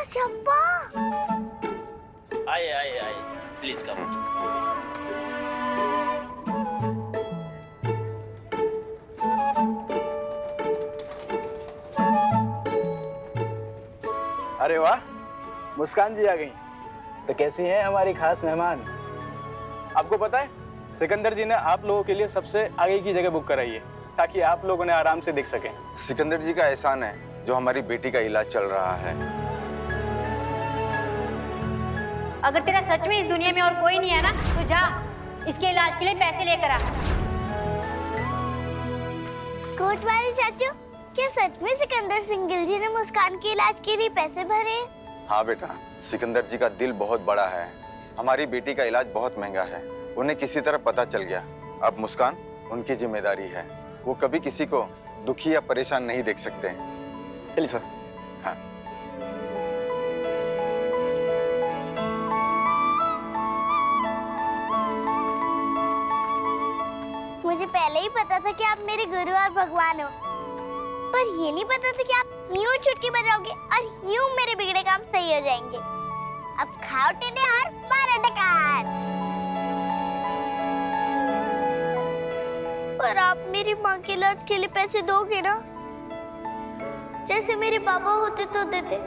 चंपा। आइए आइए आइए, प्लीज कम। अरे वाह, मुस्कान जी आ गई। तो कैसी हैं हमारी खास मेहमान? आपको पता है, सिकंदर जी ने आप लोगों के लिए सबसे आगे की जगह बुक कराई है ताकि आप लोग उन्हें आराम से देख सकें। सिकंदर जी का एहसान है जो हमारी बेटी का इलाज चल रहा है। अगर तेरा सच में इस दुनिया में और कोई नहीं है ना, तो जा इसके इलाज के लिए पैसे लेकर आ। कोटवाली चाचू, क्या सच में सिकंदर सिंह गिल जी ने मुस्कान के इलाज के लिए पैसे भरे? हाँ बेटा, सिकंदर जी का दिल बहुत बड़ा है। हमारी बेटी का इलाज बहुत महंगा है। उन्हें किसी तरह पता चल गया। अब मुस्कान उनकी जिम्मेदारी है। वो कभी किसी को दुखी या परेशान नहीं देख सकते। चलिए सर। हाँ। मुझे पहले ही पता था कि आप मेरे गुरु और भगवान हो, पर ये नहीं पता था कि आप यूं चुटकी बजाओगे और यूं मेरे बिगड़े काम सही हो जाएंगे। अब खाओ टेढ़े और मारो डकार। पर आप मेरी माँ के इलाज के लिए पैसे दोगे ना? जैसे मेरे पापा होते तो देते।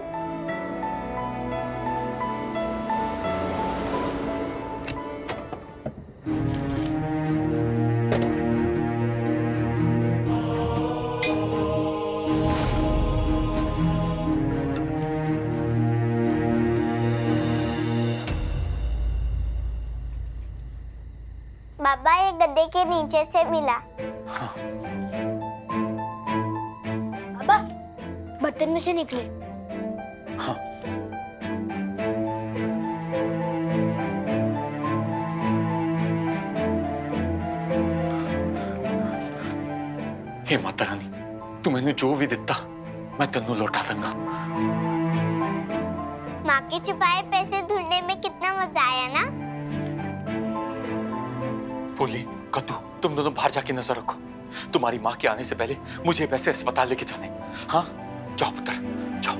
बाबा, ये गद्दे के नीचे से मिला। हाँ। बाबा, बर्तन में से निकले। हाँ। हे माता रानी, तू मैंने जो भी दिता मैं तेनू लौटा दूंगा। माँ के छुपाए पैसे ढूंढने में कितना मजा आया ना? बोली कद्दू, तुम दोनों बाहर जाके नजर रखो। तुम्हारी माँ के आने से पहले मुझे वैसे अस्पताल लेके जाने। हाँ, जाओ पुत्र, जाओ।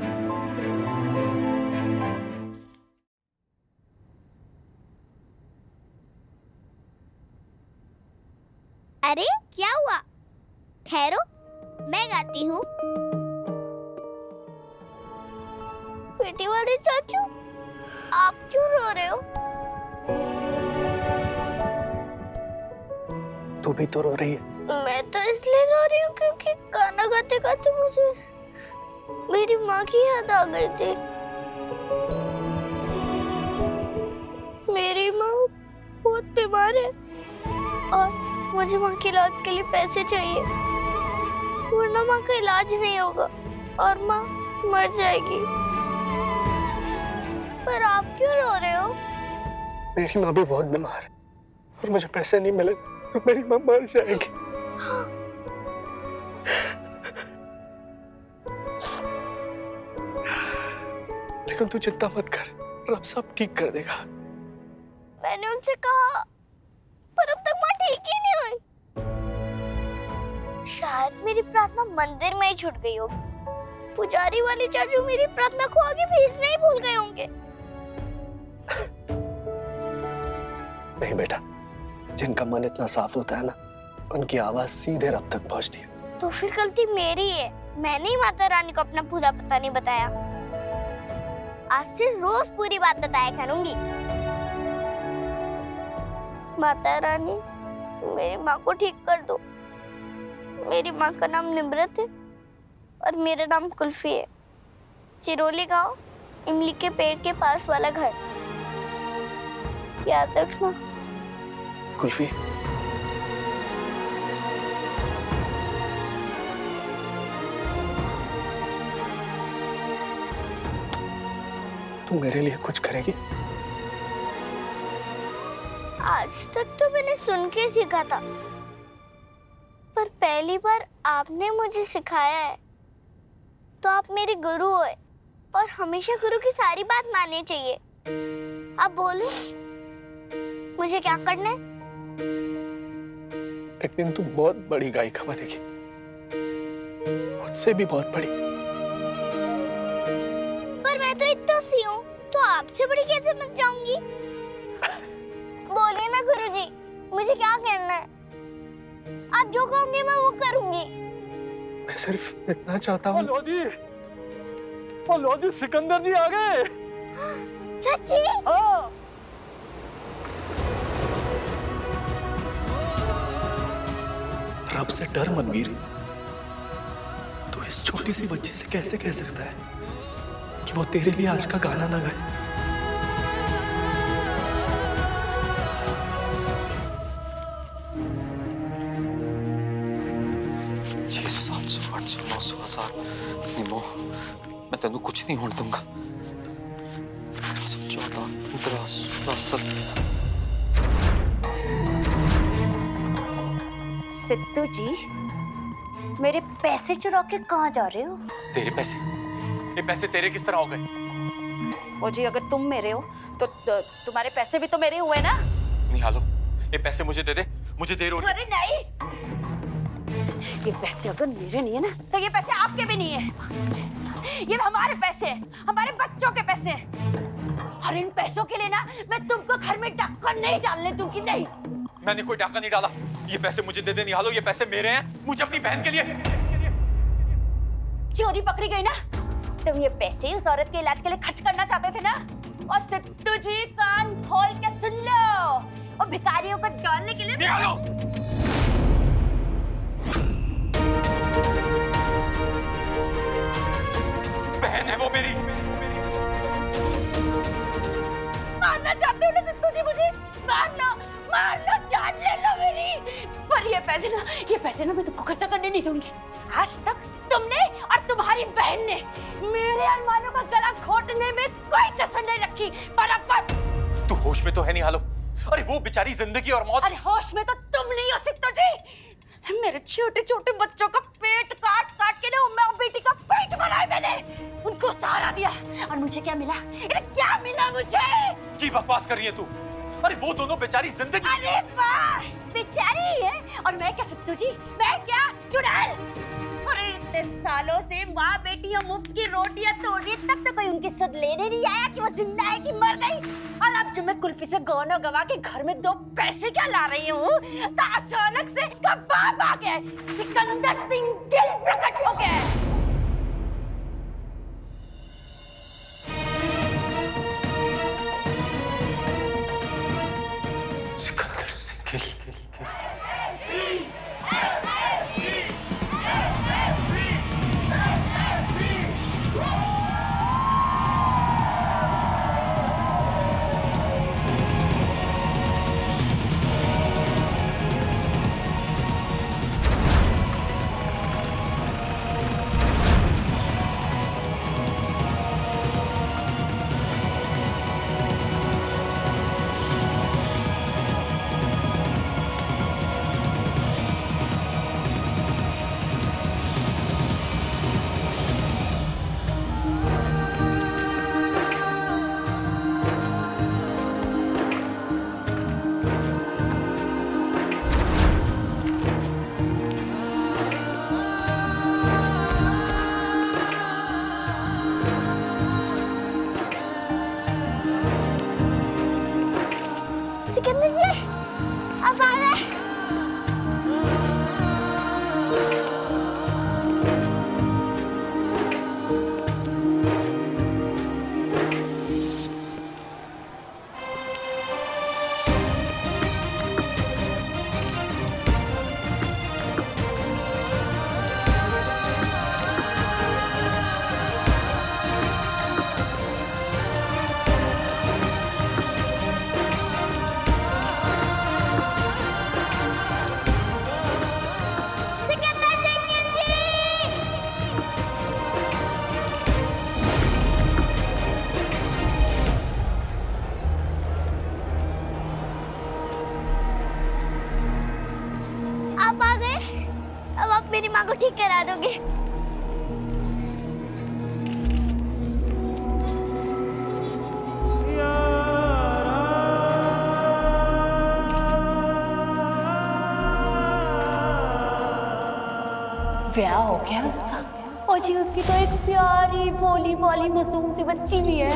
अरे क्या हुआ? ठहरो, मैं गाती हूँ। बेटी वाले चाचू, आप क्यों रो रहे हो? तू भी तो रो रही है। मैं तो इसलिए रो रही हूँ क्योंकि गाना गाते गाते मुझे मेरी माँ की याद आ गई थी। मेरी माँ बहुत बीमार है और मुझे माँ के इलाज के लिए पैसे चाहिए, वरना माँ का इलाज नहीं होगा और माँ मर जाएगी। पर आप क्यों रो रहे हो? मेरी माँ भी बहुत बीमार है और मुझे पैसे नहीं मिले तो मेरी माँ मर जाएगी। लेकिन तू चिंता मत कर, रब सब ठीक कर देगा। मैंने उनसे कहा, पर अब तक माँ ठीक ही नहीं हुई। शायद मेरी प्रार्थना मंदिर में ही छूट गई होगी। पुजारी वाले चाचू मेरी प्रार्थना को आगे भेजना ही भूल गए होंगे। नहीं बेटा, जिनका मन इतना साफ होता है ना, उनकी आवाज सीधे रब तक पहुंचती है। तो फिर गलती मेरी है, मैंने ही माता रानी को अपना पूरा पता नहीं बताया। आज से रोज पूरी बात बताया करूंगी। माता रानी, मेरी माँ को ठीक कर दो। मेरी माँ का नाम निम्रत है और मेरा नाम कुल्फी है। चिरोली गांव, इमली के पेड़ के पास वाला घर। याद रखना। कुल्फी, तू मेरे लिए कुछ करेगी? आज तक तो मैंने सुन के सीखा था, पर पहली बार आपने मुझे सिखाया है। तो आप मेरे गुरु हो और हमेशा गुरु की सारी बात माननी चाहिए। अब बोलो, मुझे क्या करना है? एक दिन तू बहुत बड़ी गायिका बनेगी, मुझसे भी बहुत बड़ी। पर मैं तो इतना तो आपसे बड़ी कैसे बन जाऊंगी? बोलिए ना गुरुजी, मुझे क्या करना है? आप जो कहोगे मैं वो करूंगी। मैं सिर्फ इतना चाहता हूँ। लो जी, सिकंदर जी आ गए। सच्ची? हाँ। रब से डर मनवीर। तू इस छोटी सी बच्ची से कैसे कह सकता है कि वो तेरे लिए आज का गाना ना गाए? 700, 800, 900, 1000 निमो, मैं तेनू कुछ नहीं होने दूंगा। 14, 15, 16। सिद्धू जी, मेरे पैसे चुरा के कहाँ जा रहे हो? तेरे पैसे? ये पैसे तेरे किस तरह हो गए? ओ जी, अगर तुम मेरे हो तो तुम्हारे पैसे भी तो मेरे हुए ना? निहालो, ये पैसे मुझे दे दे, मुझे दे रोटी। अरे नहीं, ये पैसे अगर मेरे नहीं है ना तो ये पैसे आपके भी नहीं है। ये हमारे पैसे हैं, हमारे बच्चों के पैसे हैं। और इन पैसों के लिए ना मैं तुमको घर में डाका नहीं डालने दूंगी। नहीं, मैंने कोई डाका नहीं डाला। ये पैसे मुझे दे दे निहालो, ये पैसे मेरे हैं, मुझे अपनी बहन के लिए। चोरी पकड़ी गई ना? तुम ये पैसे उस औरत के इलाज के लिए खर्च करना चाहते थे ना? और सिद्धू जी कान खोल के सुन लो, और भिखारियों को डालने के लिए निहालो! बहन है वो मेरी। मारना चाहते हो ना सिद्धू जी मुझे? मार लो, जान ले लो मेरी। पर ये पैसे ना मैं तुमको खर्चा करने नहीं दूंगी। आज तक तुमने और तुम्हारी बहन ने मेरे अरमानों का गला घोटने में कोई कसर नहीं रखी। पर अब बस। तू होश में तो है निहालो? अरे वो बेचारी जिंदगी और मौत। अरे होश में तो तुम नहीं हो सिद्धू जी। मेरे छोटे छोटे बच्चों का पेट काट काट के ना माँ बेटी का पेट बनाया मैंने, उनको सहारा दिया। और मुझे क्या मिला? क्या मिला मुझे? की बकवास कर रही है तू? अरे वो दोनों बेचारी जिंदगी। अरे वाह, बेचारी है और मैं क्या सिद्धू जी? मैं क्या चुड़ैल? अरे इतने सालों से माँ बेटी मुफ्त की रोटियां तोड़ रही, तब तो कोई उनकी सुध लेने नहीं आया कि वो जिंदा है कि मर गई। और अब जब मैं कुल्फी से गौना गवा के घर में 2 पैसे क्या ला रही हूँ तो अचानक से इसका बाप आ गया, सिकंदर सिंह गिल प्रकट हो गया। सिकंदर सिंह गिल। सिकंदर जी, अब आ गए। आप आ गए, अब आप मेरी माँ को ठीक करा दोगे। ब्याह हो गया उसका, और जी उसकी तो एक प्यारी भोली भाली मासूम सी बच्ची भी है।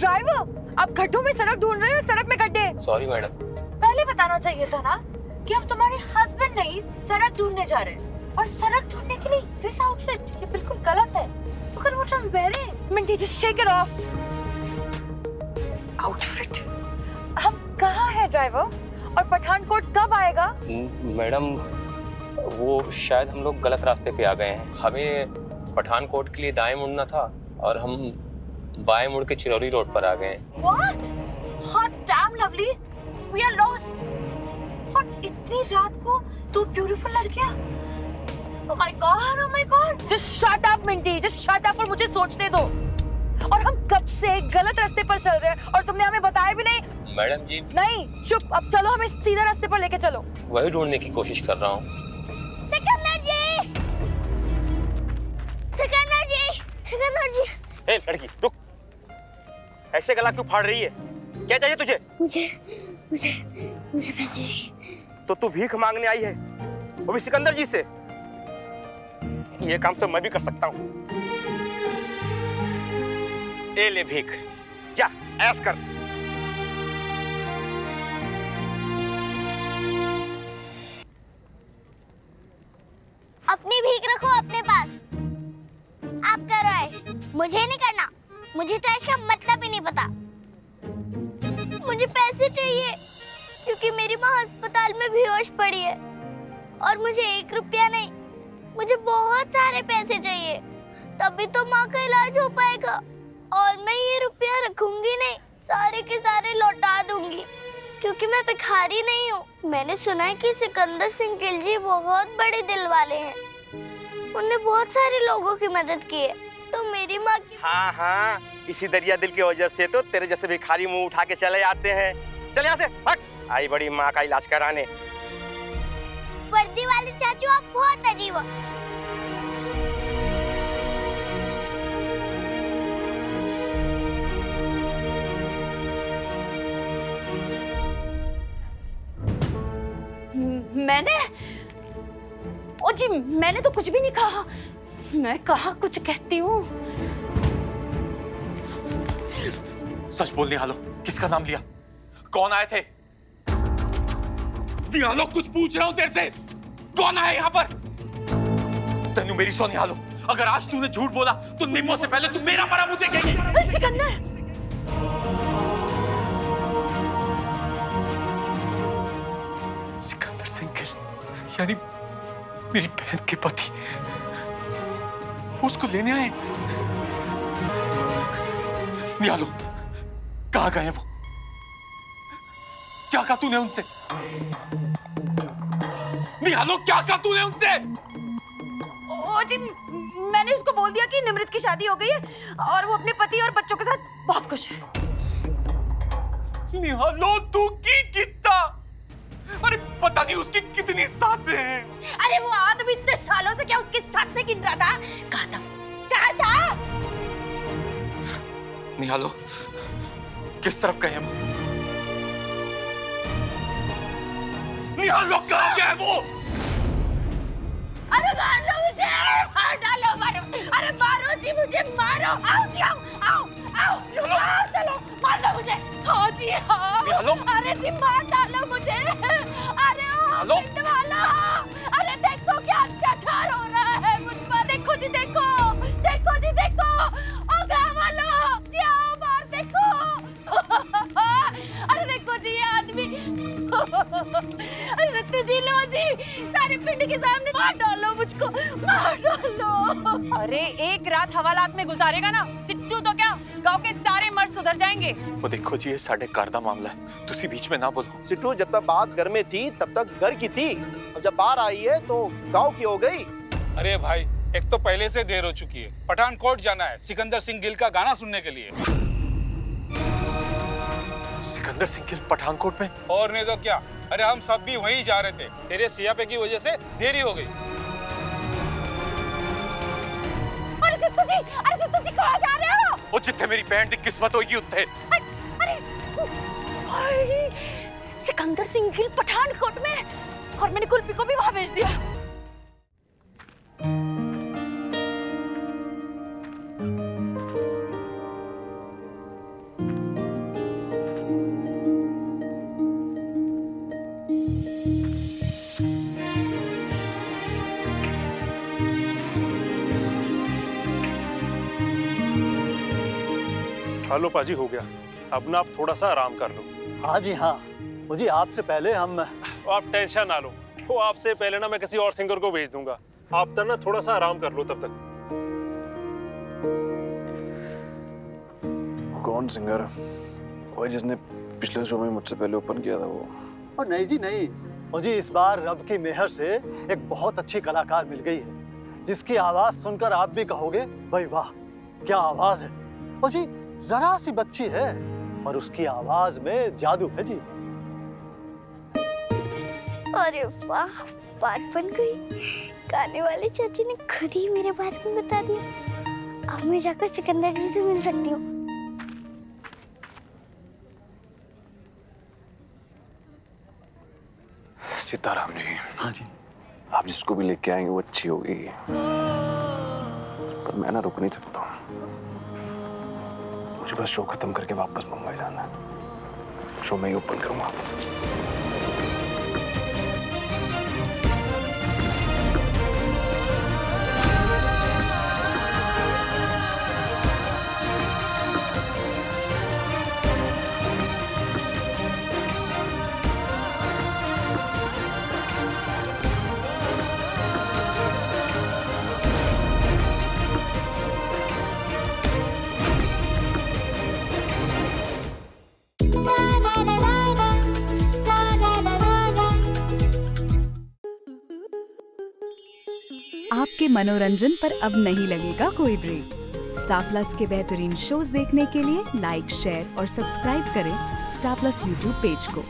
ड्राइवर, आप गड्ढों में सड़क ढूंढ रहे हो, सड़क में गड्ढे। Sorry madam. पहले बताना चाहिए था ना कि हम तुम्हारे हस्बैंड नहीं सड़क ढूंढने जा रहे हैं, और सड़क ढूंढने के लिए दिस आउटफिट ये बिल्कुल गलत है। Look at what I'm wearing. Minty, just shake it off. Outfit. हम कहाँ है ड्राइवर? और पठानकोट कब आएगा? मैडम वो शायद हम लोग गलत रास्ते पे आ गए हैं। हमें पठानकोट के लिए दाएं मुड़ना था और हम बाएं मुड़ के चिरौरी रोड पर आ गए हैं। What? Hot damn lovely. We are lost. और इतनी रात को दो ब्यूटीफुल लड़कियां। Oh my God, oh my God. Just shut up, Minty. Just shut up और मुझे सोचने दो। और हम कब से गलत रास्ते पर चल रहे हैं और तुमने हमें बताया भी नहीं। मैडम जी नहीं, चुप, अब चलो हमें सीधा रास्ते पर लेके चलो। वही ढूंढने की कोशिश कर रहा हूँ। सिकंदर जी, सिकंदर जी, सिकंदर जी। ए लड़की रुक, ऐसे गला क्यों फाड़ रही है? क्या चाहिए तुझे? मुझे मुझे मुझे पैसे चाहिए। तो तू भीख मांगने आई है, वो भी सिकंदर जी से? ये काम तो मैं भी कर सकता हूँ। ए ले भीख, जा ऐश कर। अपनी भीख रखो अपने पास। आप करो ऐश, मुझे नहीं करना। मुझे तो ऐश का मतलब ही नहीं पता। मुझे पैसे चाहिए क्योंकि मेरी माँ अस्पताल में बेहोश पड़ी है और मुझे 1 रुपया नहीं, मुझे बहुत सारे पैसे चाहिए, तभी तो माँ का इलाज हो पाएगा। और मैं ये रुपया रखूंगी नहीं, सारे के सारे लौटा दूंगी क्योंकि मैं भिखारी नहीं हूँ। मैंने सुना है कि सिकंदर सिंह गिल जी बहुत बड़े दिल वाले हैं, उन्होंने बहुत सारे लोगों की मदद की है। तो मेरी माँ की हाँ हाँ, इसी दरिया दिल की वजह से तो तेरे जैसे भिखारी मुंह उठा के चले आते हैं। चल यहाँ से हट। आई बड़ी माँ का इलाज कराने। वर्दी वाले चाचू आप बहुत अजीब हो। मैंने? ओ जी, मैंने तो कुछ भी नहीं कहा। मैं कहाँ कुछ कहती हूँ? सच बोल निहालो, किसका नाम लिया? कौन आए थे? निहालो, कुछ पूछ रहा हूं तेरे से। कौन आए यहाँ पर? तन्नू मेरी सो निहालो, अगर आज तूने झूठ बोला तो निम्मो से पहले तू मेरा मरा मुंह देखेगी। सिकंदर, सिकंदर सिंह गिल, यानी मेरी बहन के पति, वो उसको लेने आए। निहालो, कहाँ गए वो? क्या कहा तूने उनसे? निहालो, क्या कहा तूने उनसे? ओ जी, मैंने उसको बोल दिया कि निमृत की शादी हो गई है और वो अपने पति और बच्चों के साथ बहुत खुश है। निहालो, तू की कितना? अरे पता नहीं उसकी कितनी सांसें हैं। अरे वो आदमी इतने सालों से क्या उसकी सांसें गिन रहा था? कहाँ था? कहाँ था? निहालो, किस तरफ गए हैं वो? निहालो, कहाँ गए वो? अरे मार लो मुझे, मार डालो, मारो। अरे मारो जी, मुझे मारो। आओ जी, आओ, आओ, आओ, आओ, चलो, मार दो मुझे। हाँ जी, हाँ। अरे जी, मार डालो मुझे। अरे ओ पिंड वाला, अरे देखो क्या अत्याचार हो रहा है मुझ पर। देखो जी, देखो, देखो जी, देखो। ओ गाँव वालों, जी आओ, मार देखो। अरे देखो जी, ये आदमी। अरे दत्तू जी, लो जी, सारे पिंड के सामने मार डालो मुझको, मार डालो। अरे एक रात हवालात में गुजारेगा ना सिट्टू तो क्या, गांव के सारे मर्द सुधर जाएंगे। वो देखो जी, ये साढ़े कार दा मामला है, तुसी बीच में ना बोलो। सिट्टू, जब तक बात घर में थी तब तक घर की थी, और जब बाहर आई है तो गांव की हो गई। अरे भाई, एक तो पहले से देर हो चुकी है, पठानकोट जाना है सिकंदर सिंह गिल का गाना सुनने के लिए। सिकंदर सिंह गिल पठानकोट में? और नहीं तो क्या, अरे हम सब भी वहीं जा रहे थे, तेरे सियापे की वजह से देरी हो गई। अरे सिद्धू जी कहाँ जा रहे हो? वो जितने मेरी बहन की किस्मत होगी उत्ते। अरे सिकंदर सिंह गिल पठानकोट में, और मैंने कुल्फी को भी वहां भेज दिया। हेलो पाजी, हो गया। अब ना आप थोड़ा सा आराम कर लो। हाँ जी हाँ, मुझे आपसे पहले हम। आप टेंशन ना लो, वो आपसे पहले ना मैं किसी और सिंगर को भेज दूंगा। आप तक ना थोड़ा सा आराम कर लो तब तक। कौन सिंगर? वो जिसने पिछले शो में मुझसे पहले ओपन किया था वो? और नहीं जी नहीं, मुझे इस बार रब की मेहर से एक बहुत अच्छी कलाकार मिल गई है, जिसकी आवाज सुनकर आप भी कहोगे भाई वाह क्या आवाज है। और जी जरा सी बच्ची है और उसकी आवाज में जादू है जी। अरे वाह, बात बन गई। गाने वाले चाची ने खुद ही मेरे बारे में बता दिया। अब मैं जाकर सिकंदर जी से मिल सकती हूँ। सीताराम जी। हाँ जी। आप जिसको भी लेके आएंगे वो अच्छी होगी, पर मैं ना रुक नहीं सकता हूँ। मुझे बस शो खत्म करके वापस मुंबई जाना है। शो मैं ही ओपन करूंगा। आपके मनोरंजन पर अब नहीं लगेगा कोई ब्रेक। स्टार प्लस के बेहतरीन शोज देखने के लिए लाइक, शेयर और सब्सक्राइब करें स्टार प्लस यूट्यूब पेज को।